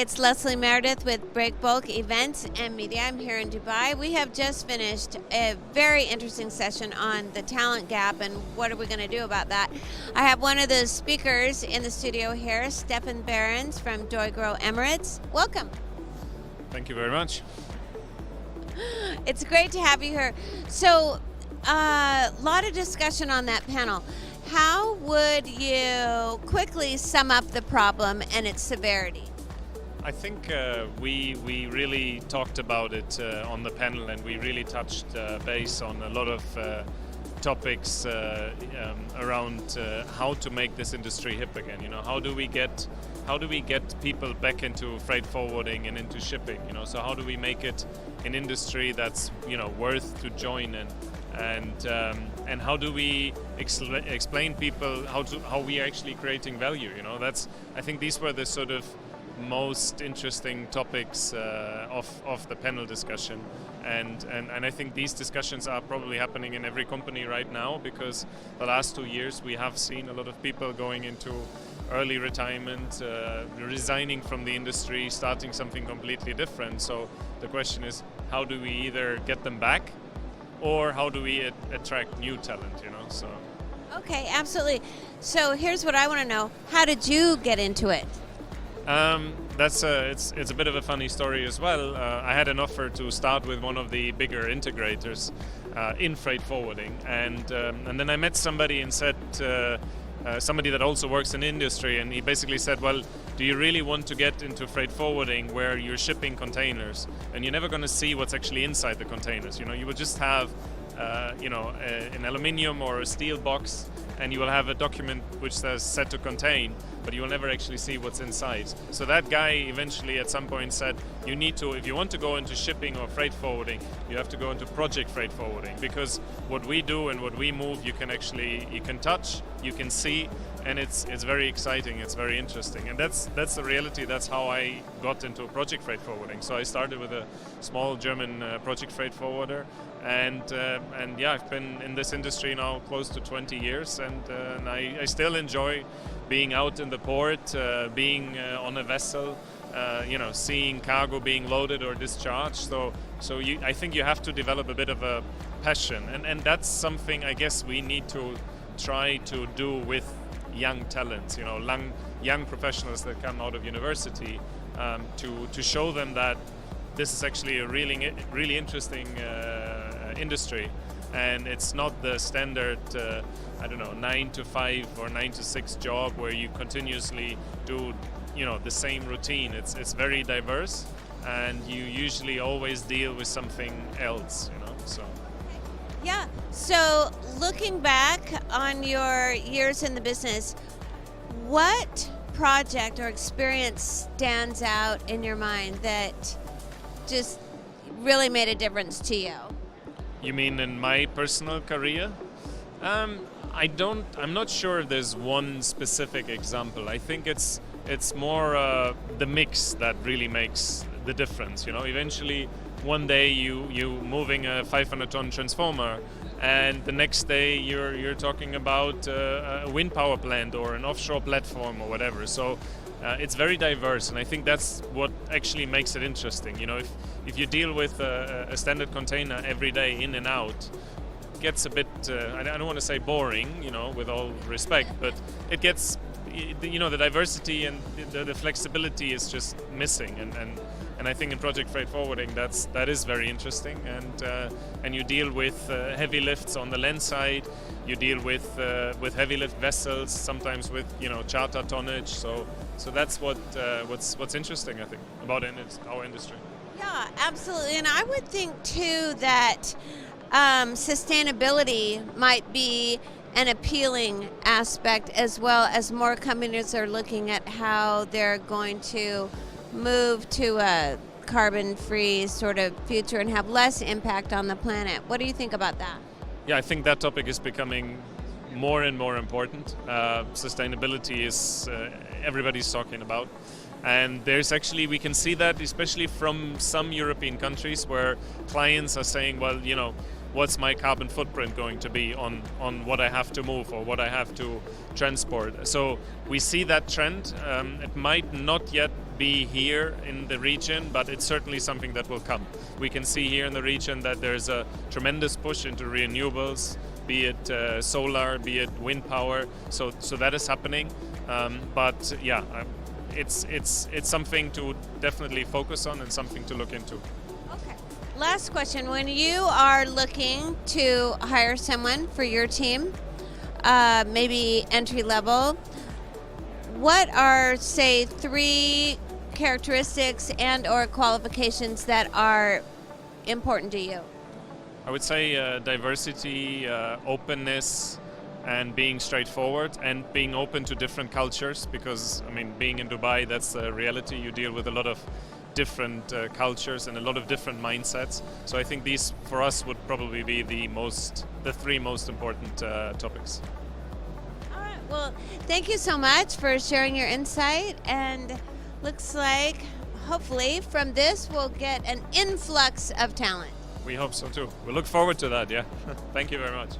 it's Leslie Meredith with Breakbulk Events and Media. I'm here in Dubai. We have just finished a very interesting session on the talent gap and what are we going to do about that. I have one of the speakers in the studio here, Steffen Behrens from deugro Emirates. Welcome. Thank you very much. It's great to have you here. So, a lot of discussion on that panel. How would you quickly sum up the problem and its severity? I think we really talked about it on the panel, and we really touched base on a lot of topics around how to make this industry hip again. You know, how do we get people back into freight forwarding and into shipping? You know, so how do we make it an industry that's, you know, worth to join in? And how do we explain people how we are actually creating value? You know, I think these were the sort of most interesting topics of the panel discussion, and I think these discussions are probably happening in every company right now, because the last 2 years we have seen a lot of people going into early retirement, resigning from the industry, starting something completely different. So the question is, how do we either get them back, or how do we attract new talent, you know? So. Okay, absolutely. So here's what I want to know. How did you get into it? It's a bit of a funny story as well. I had an offer to start with one of the bigger integrators in freight forwarding, and then I met somebody and said, somebody that also works in industry, and he basically said, well, do you really want to get into freight forwarding where you're shipping containers and you're never going to see what's actually inside the containers? You know, you will just have an aluminium or a steel box, and you will have a document which says set to contain, but you will never actually see what's inside. So that guy eventually at some point said, you need to, if you want to go into shipping or freight forwarding, you have to go into project freight forwarding, because what we do and what we move, you can touch, you can see, and it's very exciting, it's very interesting. And that's the reality. That's how I got into project freight forwarding. So I started with a small German project freight forwarder, and yeah, I've been in this industry now close to 20 years, and I still enjoy being out in the port, being on a vessel, seeing cargo being loaded or discharged. So I think you have to develop a bit of a passion, and that's something I guess we need to try to do with young talents, young professionals that come out of university, to show them that this is actually a really interesting industry, and it's not the standard 9 to 5 or 9 to 6 job where you continuously do the same routine. It's very diverse, and you usually always deal with something else, so. Yeah, so looking back on your years in the business, what project or experience stands out in your mind that just really made a difference to you? You mean in my personal career? I'm not sure if there's one specific example. I think it's more the mix that really makes the difference. Eventually one day you moving a 500-ton transformer, and the next day you're talking about a wind power plant or an offshore platform or whatever. So it's very diverse, and I think that's what actually makes it interesting. If you deal with a standard container every day in and out, it gets a bit I don't want to say boring, with all respect, but it gets, the diversity and the flexibility is just missing, and I think in project freight forwarding that is very interesting, and you deal with heavy lifts on the land side, you deal with heavy lift vessels, sometimes with charter tonnage, so that's what's interesting, I think, about our industry. Yeah, absolutely, and I would think too that sustainability might be an appealing aspect, as well as more companies are looking at how they're going to move to a carbon-free sort of future and have less impact on the planet. What do you think about that? Yeah, I think that topic is becoming more and more important. Sustainability is everybody's talking about. And there's actually, we can see that especially from some European countries where clients are saying, well, what's my carbon footprint going to be on what I have to move or what I have to transport? So we see that trend. It might not yet be here in the region, but it's certainly something that will come. We can see here in the region that there's a tremendous push into renewables, be it solar, be it wind power. So that is happening. But yeah, it's something to definitely focus on and something to look into. Okay. Last question: when you are looking to hire someone for your team, maybe entry level, what are, say, 3 characteristics and or qualifications that are important to you? I would say diversity, openness, and being straightforward, and being open to different cultures, because I mean, being in Dubai, that's the reality. You deal with a lot of different cultures and a lot of different mindsets. So I think these for us would probably be the 3 most important topics. All right. Well, thank you so much for sharing your insight, and looks like hopefully from this we'll get an influx of talent. We hope so too. We look forward to that, yeah. Thank you very much.